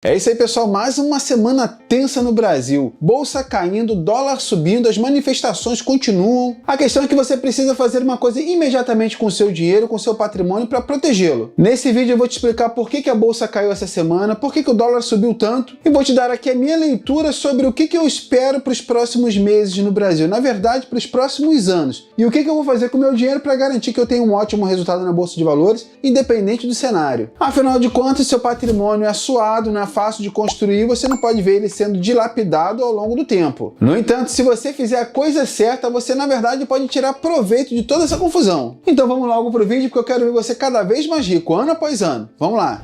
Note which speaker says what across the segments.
Speaker 1: É isso aí, pessoal, mais uma semana tensa no Brasil. Bolsa caindo, dólar subindo, as manifestações continuam. A questão é que você precisa fazer uma coisa imediatamente com o seu dinheiro, com o seu patrimônio para protegê-lo. Nesse vídeo eu vou te explicar por que a bolsa caiu essa semana, por que o dólar subiu tanto e vou te dar aqui a minha leitura sobre o que eu espero para os próximos meses no Brasil, na verdade para os próximos anos, e o que eu vou fazer com o meu dinheiro para garantir que eu tenha um ótimo resultado na Bolsa de Valores, independente do cenário. Afinal de contas, seu patrimônio é suado, não é fácil de construir, você não pode ver ele sendo dilapidado ao longo do tempo. No entanto, se você fizer a coisa certa, você na verdade pode tirar proveito de toda essa confusão. Então vamos logo pro vídeo, porque eu quero ver você cada vez mais rico, ano após ano. Vamos lá!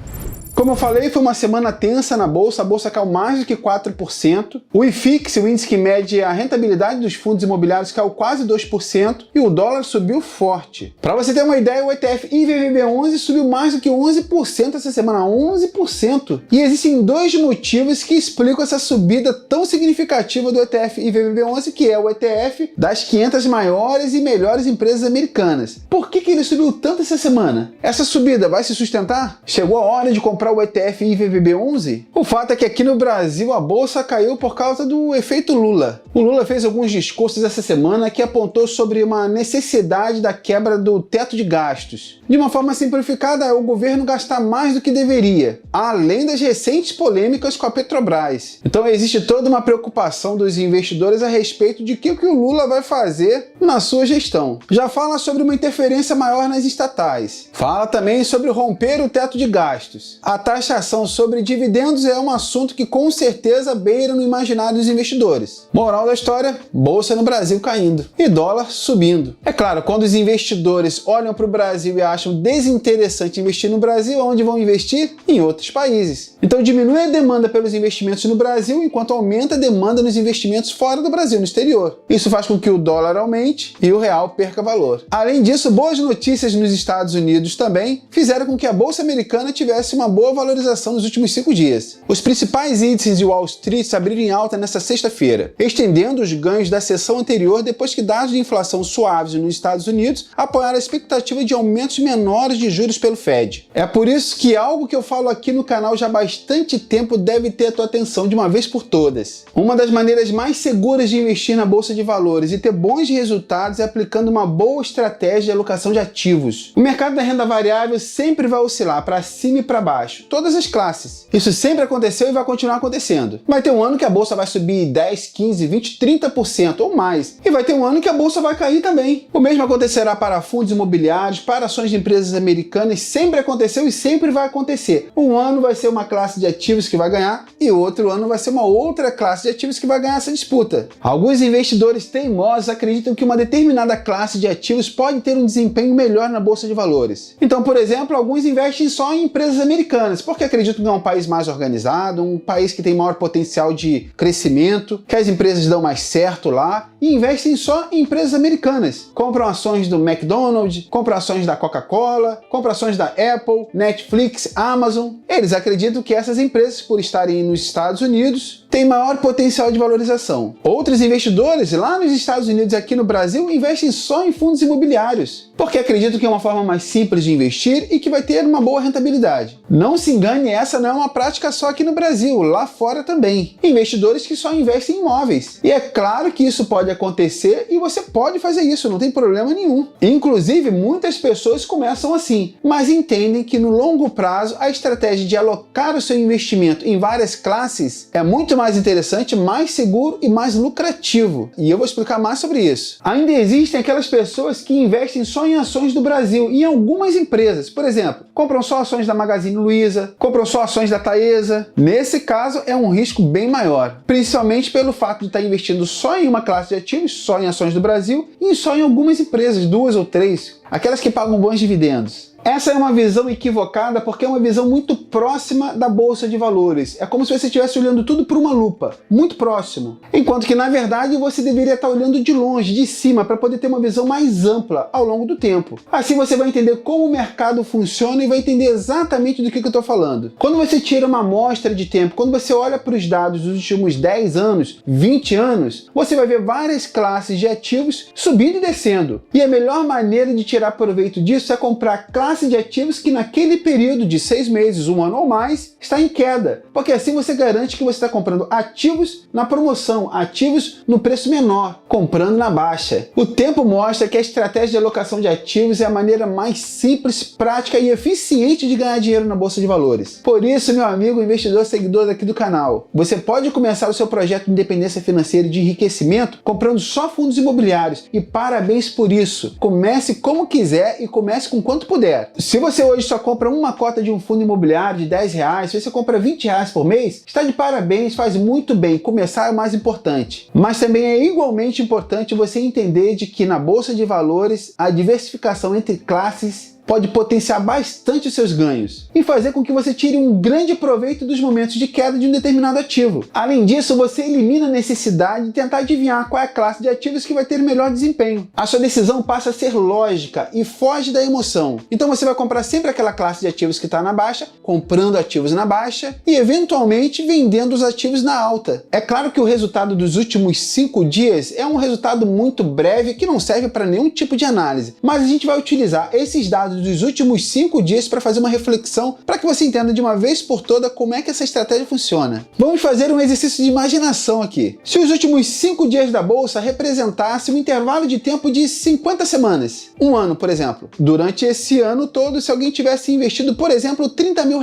Speaker 1: Como eu falei, foi uma semana tensa na bolsa, a bolsa caiu mais do que 4%, o IFIX, o índice que mede a rentabilidade dos fundos imobiliários, caiu quase 2% e o dólar subiu forte. Para você ter uma ideia, o ETF IVVB11 subiu mais do que 11% essa semana, 11%. E existem dois motivos que explicam essa subida tão significativa do ETF IVVB11, que é o ETF das 500 maiores e melhores empresas americanas. Por que ele subiu tanto essa semana? Essa subida vai se sustentar? Chegou a hora de comprar o ETF IVVB11? O fato é que aqui no Brasil a bolsa caiu por causa do efeito Lula. O Lula fez alguns discursos essa semana que apontou sobre uma necessidade da quebra do teto de gastos. De uma forma simplificada, é o governo gastar mais do que deveria, além das recentes polêmicas com a Petrobras. Então existe toda uma preocupação dos investidores a respeito de que o Lula vai fazer na sua gestão. Já fala sobre uma interferência maior nas estatais. Fala também sobre romper o teto de gastos. A taxação sobre dividendos é um assunto que com certeza beira no imaginário dos investidores. Moral da história, bolsa no Brasil caindo e dólar subindo. É claro, quando os investidores olham para o Brasil e acham desinteressante investir no Brasil, onde vão investir? Em outros países. Então diminui a demanda pelos investimentos no Brasil, enquanto aumenta a demanda nos investimentos fora do Brasil, no exterior. Isso faz com que o dólar aumente e o real perca valor. Além disso, boas notícias nos Estados Unidos também fizeram com que a bolsa americana tivesse uma boa valorização nos últimos 5 dias. Os principais índices de Wall Street abriram em alta nesta sexta-feira, estendendo os ganhos da sessão anterior depois que dados de inflação suaves nos Estados Unidos apoiaram a expectativa de aumentos menores de juros pelo Fed. É por isso que algo que eu falo aqui no canal já há bastante tempo deve ter a tua atenção de uma vez por todas. Uma das maneiras mais seguras de investir na Bolsa de Valores e ter bons resultados é aplicando uma boa estratégia de alocação de ativos. O mercado da renda variável sempre vai oscilar para cima e para baixo, todas as classes. Isso sempre aconteceu e vai continuar acontecendo. Vai ter um ano que a bolsa vai subir 10, 15, 20, 30% ou mais. E vai ter um ano que a bolsa vai cair também. O mesmo acontecerá para fundos imobiliários, para ações de empresas americanas, sempre aconteceu e sempre vai acontecer. Um ano vai ser uma classe de ativos que vai ganhar e outro ano vai ser uma outra classe de ativos que vai ganhar essa disputa. Alguns investidores teimosos acreditam que uma determinada classe de ativos pode ter um desempenho melhor na bolsa de valores. Então, por exemplo, alguns investem só em empresas americanas, porque acreditam que é um país mais organizado, um país que tem maior potencial de crescimento, que as empresas dão mais certo lá, e investem só em empresas americanas. Compram ações do McDonald's, compram ações da Coca-Cola, compram ações da Apple, Netflix, Amazon. Eles acreditam que essas empresas, por estarem nos Estados Unidos, têm maior potencial de valorização. Outros investidores, lá nos Estados Unidos e aqui no Brasil, investem só em fundos imobiliários, porque acreditam que é uma forma mais simples de investir e que vai ter uma boa rentabilidade. Não se engane, essa não é uma prática só aqui no Brasil, lá fora também. Investidores que só investem em imóveis. E é claro que isso pode acontecer e você pode fazer isso, não tem problema nenhum. Inclusive, muitas pessoas começam assim, mas entendem que no longo prazo a estratégia de alocar o seu investimento em várias classes é muito mais interessante, mais seguro e mais lucrativo. E eu vou explicar mais sobre isso. Ainda existem aquelas pessoas que investem só em ações do Brasil e em algumas empresas. Por exemplo, compram só ações da Magazine Luiza, compram só ações da Taesa. Nesse caso, é um risco bem maior, principalmente pelo fato de estar investindo só em uma classe de ativos, só em ações do Brasil e só em algumas empresas, 2 ou 3, aquelas que pagam bons dividendos. Essa é uma visão equivocada porque é uma visão muito próxima da Bolsa de Valores. É como se você estivesse olhando tudo por uma lupa, muito próximo. Enquanto que, na verdade, você deveria estar olhando de longe, de cima, para poder ter uma visão mais ampla ao longo do tempo. Assim você vai entender como o mercado funciona e vai entender exatamente do que eu estou falando. Quando você tira uma amostra de tempo, quando você olha para os dados dos últimos 10 anos, 20 anos, você vai ver várias classes de ativos subindo e descendo. E a melhor maneira de tirar proveito disso é comprar classes classe de ativos que naquele período de 6 meses, 1 ano ou mais, está em queda, porque assim você garante que você está comprando ativos na promoção, ativos no preço menor, comprando na baixa. O tempo mostra que a estratégia de alocação de ativos é a maneira mais simples, prática e eficiente de ganhar dinheiro na Bolsa de Valores. Por isso, meu amigo investidor seguidor aqui do canal, você pode começar o seu projeto de independência financeira e de enriquecimento comprando só fundos imobiliários, e parabéns por isso. Comece como quiser e comece com quanto puder. Se você hoje só compra uma cota de um fundo imobiliário de R$10, se você compra R$20 por mês, está de parabéns, faz muito bem. Começar é o mais importante. Mas também é igualmente importante você entender de que na Bolsa de Valores a diversificação entre classes pode potenciar bastante os seus ganhos e fazer com que você tire um grande proveito dos momentos de queda de um determinado ativo. Além disso, você elimina a necessidade de tentar adivinhar qual é a classe de ativos que vai ter melhor desempenho. A sua decisão passa a ser lógica e foge da emoção. Então você vai comprar sempre aquela classe de ativos que está na baixa, comprando ativos na baixa e eventualmente vendendo os ativos na alta. É claro que o resultado dos últimos 5 dias é um resultado muito breve que não serve para nenhum tipo de análise, mas a gente vai utilizar esses dados dos últimos 5 dias para fazer uma reflexão para que você entenda de uma vez por toda como é que essa estratégia funciona. Vamos fazer um exercício de imaginação aqui. Se os últimos 5 dias da bolsa representassem um intervalo de tempo de 50 semanas, um ano, por exemplo, durante esse ano todo, se alguém tivesse investido, por exemplo, R$30 mil,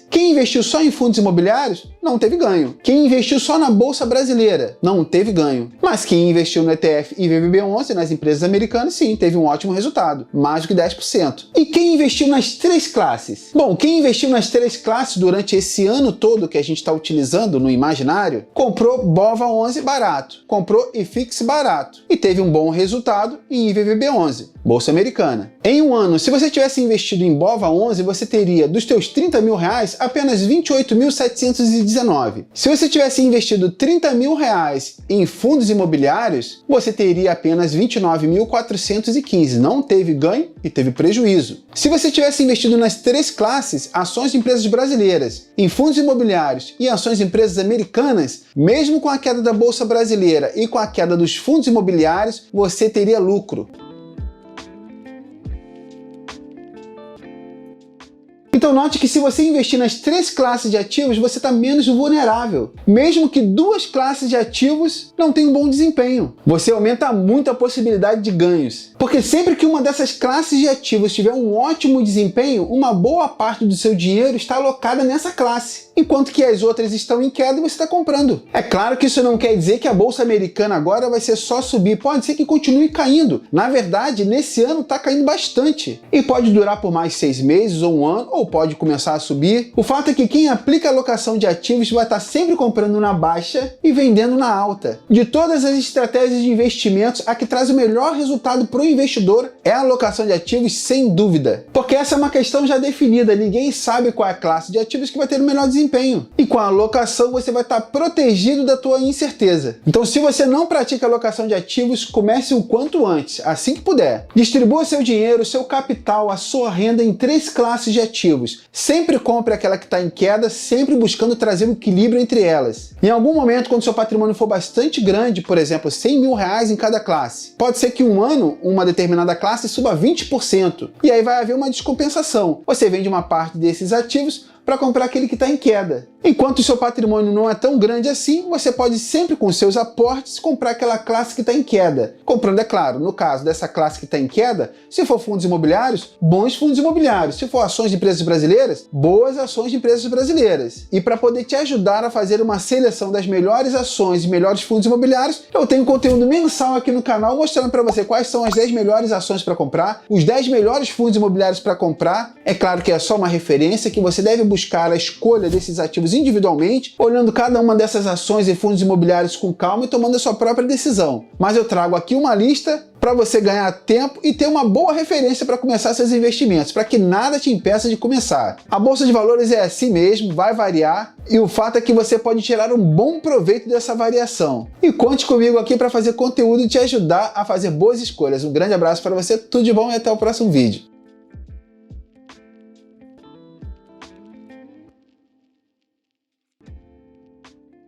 Speaker 1: quem investiu só em fundos imobiliários não teve ganho. Quem investiu só na bolsa brasileira não teve ganho. Mas quem investiu no ETF IVVB11 nas empresas americanas, sim, teve um ótimo resultado, mais do que 10%. E quem investiu nas 3 classes? Bom, quem investiu nas 3 classes durante esse ano todo que a gente está utilizando no imaginário, comprou BOVA11 barato, comprou IFIX barato e teve um bom resultado em IVVB11, Bolsa Americana. Em um ano, se você tivesse investido em BOVA11, você teria dos teus R$30 mil apenas 28.719. Se você tivesse investido R$30 mil em fundos imobiliários, você teria apenas 29.415. Não teve ganho e teve prejuízo. Se você tivesse investido nas 3 classes, ações de empresas brasileiras, em fundos imobiliários e ações de empresas americanas, mesmo com a queda da bolsa brasileira e com a queda dos fundos imobiliários, você teria lucro. Então note que se você investir nas 3 classes de ativos, você está menos vulnerável, mesmo que 2 classes de ativos não tenham um bom desempenho. Você aumenta muito a possibilidade de ganhos, porque sempre que uma dessas classes de ativos tiver um ótimo desempenho, uma boa parte do seu dinheiro está alocada nessa classe, enquanto que as outras estão em queda e você está comprando. É claro que isso não quer dizer que a bolsa americana agora vai ser só subir, pode ser que continue caindo. Na verdade, nesse ano está caindo bastante e pode durar por mais 6 meses ou um ano, ou pode começar a subir. O fato é que quem aplica a alocação de ativos vai estar sempre comprando na baixa e vendendo na alta. De todas as estratégias de investimentos, a que traz o melhor resultado para o investidor é a alocação de ativos, sem dúvida. Porque essa é uma questão já definida, ninguém sabe qual é a classe de ativos que vai ter o melhor desempenho. E com a alocação você vai estar protegido da tua incerteza. Então se você não pratica alocação de ativos, comece o quanto antes, assim que puder. Distribua seu dinheiro, seu capital, a sua renda em 3 classes de ativos. Sempre compre aquela que está em queda, sempre buscando trazer um equilíbrio entre elas. Em algum momento, quando seu patrimônio for bastante grande, por exemplo, R$100 mil em cada classe, pode ser que um ano, uma determinada classe suba 20%. E aí vai haver uma descompensação. Você vende uma parte desses ativos para comprar aquele que está em queda. Enquanto o seu patrimônio não é tão grande assim, você pode sempre com seus aportes comprar aquela classe que está em queda. Comprando, é claro, no caso dessa classe que está em queda, se for fundos imobiliários, bons fundos imobiliários. Se for ações de empresas brasileiras, boas ações de empresas brasileiras. E para poder te ajudar a fazer uma seleção das melhores ações e melhores fundos imobiliários, eu tenho conteúdo mensal aqui no canal mostrando para você quais são as 10 melhores ações para comprar, os 10 melhores fundos imobiliários para comprar. É claro que é só uma referência, que você deve buscar a escolha desses ativos individualmente, olhando cada uma dessas ações e fundos imobiliários com calma e tomando a sua própria decisão. Mas eu trago aqui uma lista para você ganhar tempo e ter uma boa referência para começar seus investimentos, para que nada te impeça de começar. A Bolsa de Valores é assim mesmo, vai variar, e o fato é que você pode tirar um bom proveito dessa variação. E conte comigo aqui para fazer conteúdo e te ajudar a fazer boas escolhas. Um grande abraço para você, tudo de bom e até o próximo vídeo.